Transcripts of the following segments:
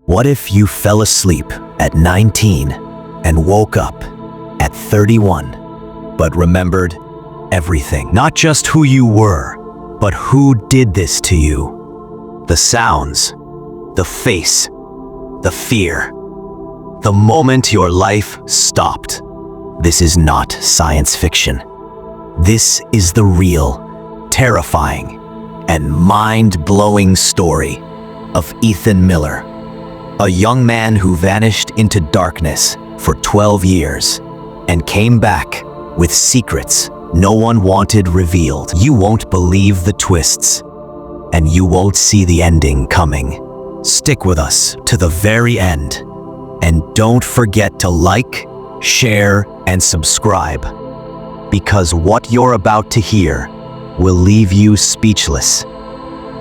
What if you fell asleep at 19 and woke up at 31, but remembered everything? Not just who you were, but who did this to you. The sounds, the face, the fear. The moment your life stopped. This is not science fiction. This is the real, terrifying, and mind-blowing story of Ethan Miller, a young man who vanished into darkness for 12 years and came back with secrets no one wanted revealed. You won't believe the twists, and you won't see the ending coming. Stick with us to the very end, and don't forget to like, share, and subscribe, because what you're about to hear will leave you speechless.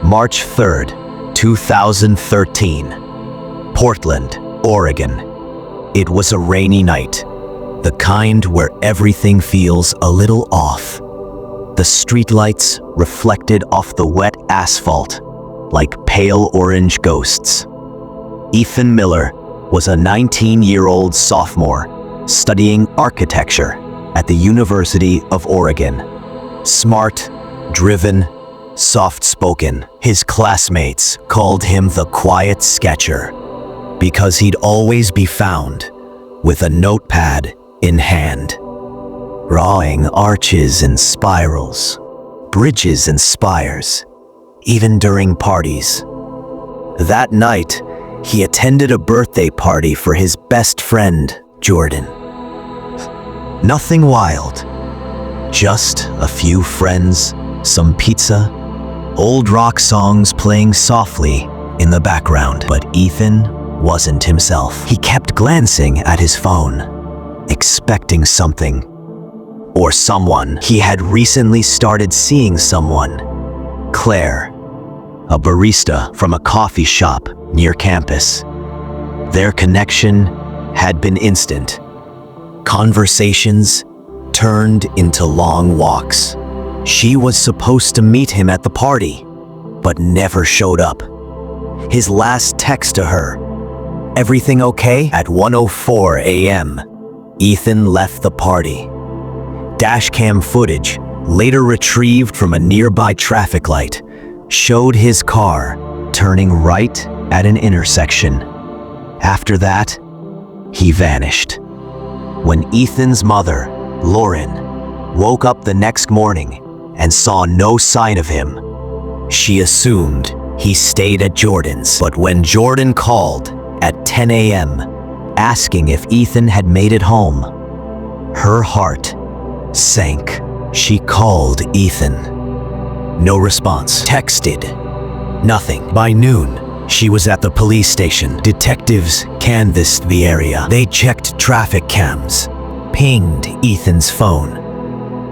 March 3rd, 2013, Portland, Oregon. It was a rainy night, the kind where everything feels a little off. The streetlights reflected off the wet asphalt like pale orange ghosts. Ethan Miller was a 19-year-old sophomore studying architecture at the University of Oregon. Smart, driven, soft-spoken. His classmates called him the quiet sketcher because he'd always be found with a notepad in hand, drawing arches and spirals, bridges and spires, even during parties. That night, he attended a birthday party for his best friend, Jordan. Nothing wild, just a few friends, some pizza, old rock songs playing softly in the background. But Ethan wasn't himself. He kept glancing at his phone, expecting something or someone. He had recently started seeing someone, Claire, a barista from a coffee shop near campus. Their connection had been instant. Conversations turned into long walks. She was supposed to meet him at the party, but never showed up. His last text to her, "Everything okay?" At 1:04 a.m., Ethan left the party. Dashcam footage, later retrieved from a nearby traffic light, showed his car turning right at an intersection. After that, he vanished. When Ethan's mother, Lauren, woke up the next morning and saw no sign of him, she assumed he stayed at Jordan's. But when Jordan called at 10 a.m. asking if Ethan had made it home, her heart sank. She called Ethan. No response. Texted. Nothing. By noon, she was at the police station. Detectives canvassed the area. They checked traffic cams, pinged Ethan's phone.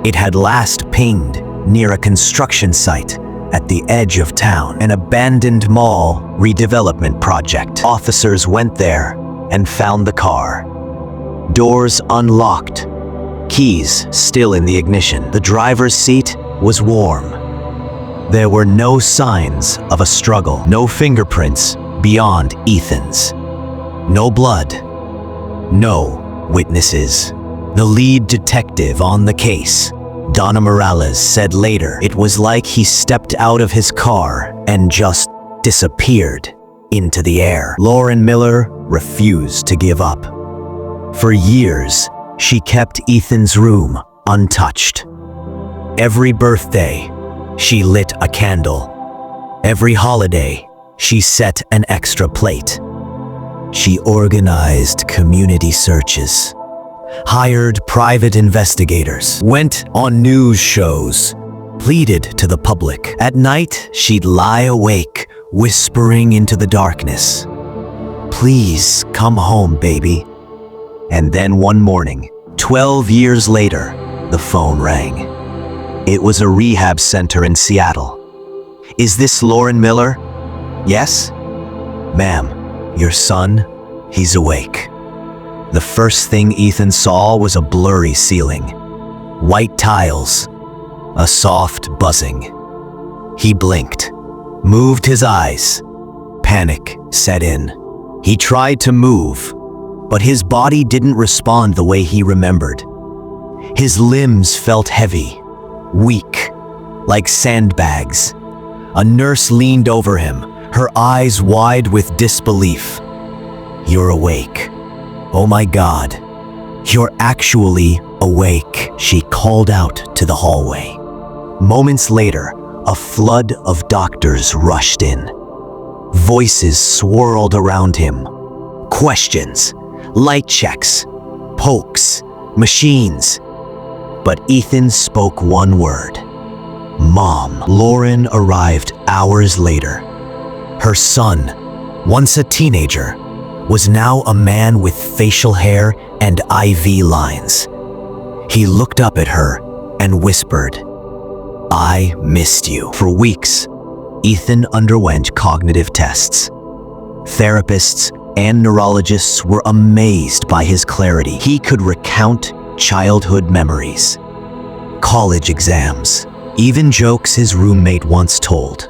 It had last pinged near a construction site at the edge of town, an abandoned mall redevelopment project. Officers went there and found the car. Doors unlocked, keys still in the ignition. The driver's seat was warm. There were no signs of a struggle, no fingerprints beyond Ethan's, no blood, no witnesses. The lead detective on the case, Donna Morales, said later it was like he stepped out of his car and just disappeared into the air. Lauren Miller refused to give up. For years, she kept Ethan's room untouched. Every birthday, she lit a candle. Every holiday, she set an extra plate. She organized community searches, hired private investigators, went on news shows, pleaded to the public. At night, she'd lie awake, whispering into the darkness, "Please come home, baby." And then one morning, 12 years later, the phone rang. It was a rehab center in Seattle. "Is this Lauren Miller?" "Yes." "Ma'am, your son, he's awake." The first thing Ethan saw was a blurry ceiling, white tiles, a soft buzzing. He blinked, moved his eyes. Panic set in. He tried to move, but his body didn't respond the way he remembered. His limbs felt heavy, weak, like sandbags. A nurse leaned over him, her eyes wide with disbelief. "You're awake. Oh my God. You're actually awake," she called out to the hallway. Moments later, a flood of doctors rushed in. Voices swirled around him. Questions, light checks, pokes, machines. But Ethan spoke one word. Mom. Lauren arrived hours later. Her son, once a teenager, was now a man with facial hair and IV lines. He looked up at her and whispered, "I missed you." For weeks, Ethan underwent cognitive tests. Therapists and neurologists were amazed by his clarity. He could recount childhood memories, college exams, even jokes his roommate once told.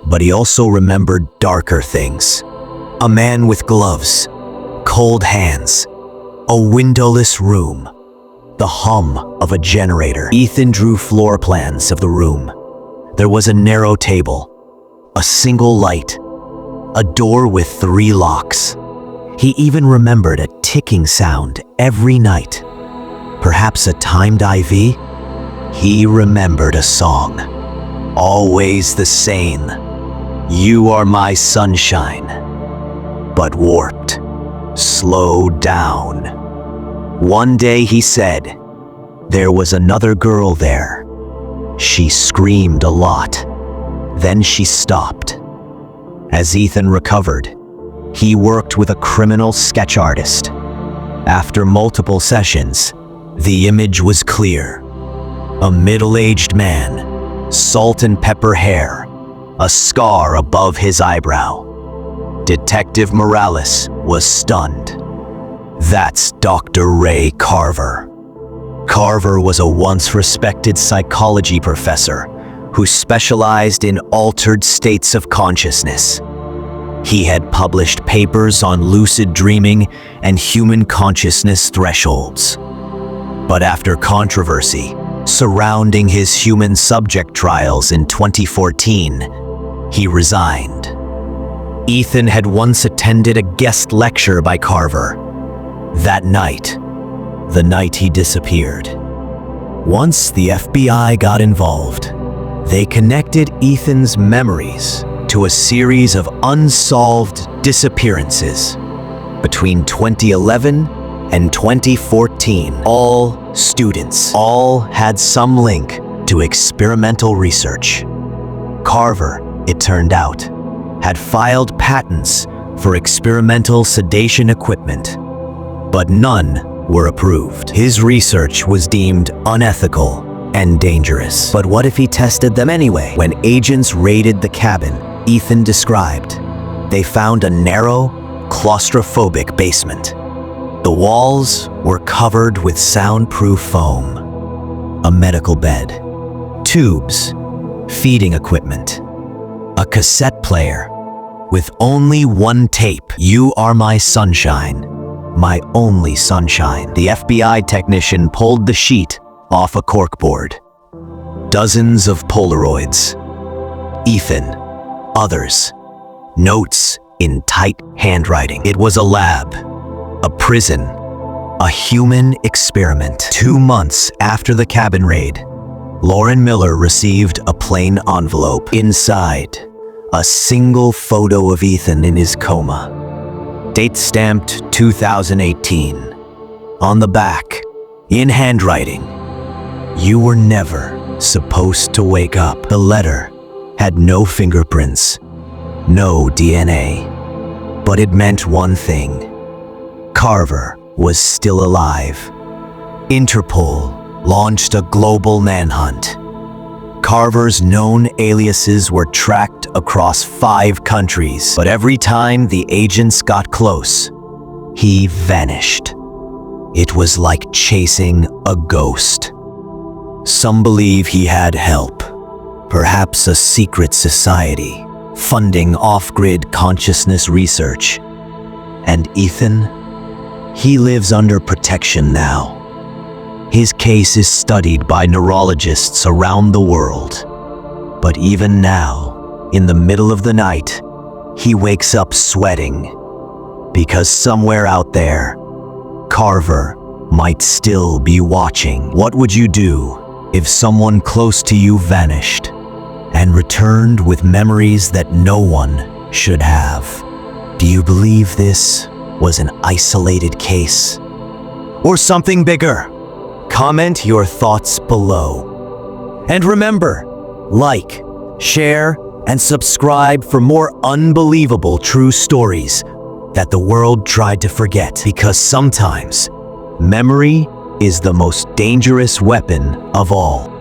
But he also remembered darker things. A man with gloves, cold hands, a windowless room, the hum of a generator. Ethan drew floor plans of the room. There was a narrow table, a single light, a door with 3 locks. He even remembered a ticking sound every night. Perhaps a timed IV? He remembered a song, always the same. "You are my sunshine," but warped. Slow down. One day he said, there was another girl there. She screamed a lot. Then she stopped. As Ethan recovered, he worked with a criminal sketch artist. After multiple sessions, the image was clear. A middle-aged man, salt and pepper hair, a scar above his eyebrow. Detective Morales was stunned. That's Dr. Ray Carver. Carver was a once respected psychology professor who specialized in altered states of consciousness. He had published papers on lucid dreaming and human consciousness thresholds. But after controversy surrounding his human subject trials in 2014, he resigned. Ethan had once attended a guest lecture by Carver. That night, the night he disappeared. Once the FBI got involved, they connected Ethan's memories to a series of unsolved disappearances between 2011 and 2014. All students, all had some link to experimental research. Carver, it turned out, had filed patents for experimental sedation equipment, but none were approved. His research was deemed unethical and dangerous. But what if he tested them anyway? When agents raided the cabin Ethan described, they found a narrow, claustrophobic basement. The walls were covered with soundproof foam, a medical bed, tubes, feeding equipment, a cassette player with only one tape. "You are my sunshine, my only sunshine." The FBI technician pulled the sheet off a corkboard. Dozens of Polaroids. Ethan, others, notes in tight handwriting. It was a lab, a prison, a human experiment. 2 months after the cabin raid, Lauren Miller received a plain envelope. Inside, a single photo of Ethan in his coma. Date stamped 2018. On the back, in handwriting, "You were never supposed to wake up." The letter had no fingerprints, no DNA. But it meant one thing. Carver was still alive. Interpol launched a global manhunt. Carver's known aliases were tracked across 5 countries, but every time the agents got close, he vanished. It was like chasing a ghost. Some believe he had help, perhaps a secret society, funding off-grid consciousness research. And Ethan? He lives under protection now. His case is studied by neurologists around the world. But even now, in the middle of the night, he wakes up sweating. Because somewhere out there, Carver might still be watching. What would you do if someone close to you vanished and returned with memories that no one should have? Do you believe this was an isolated case or something bigger? Comment your thoughts below. And remember, like, share, and subscribe for more unbelievable true stories that the world tried to forget. Because sometimes, memory is the most dangerous weapon of all.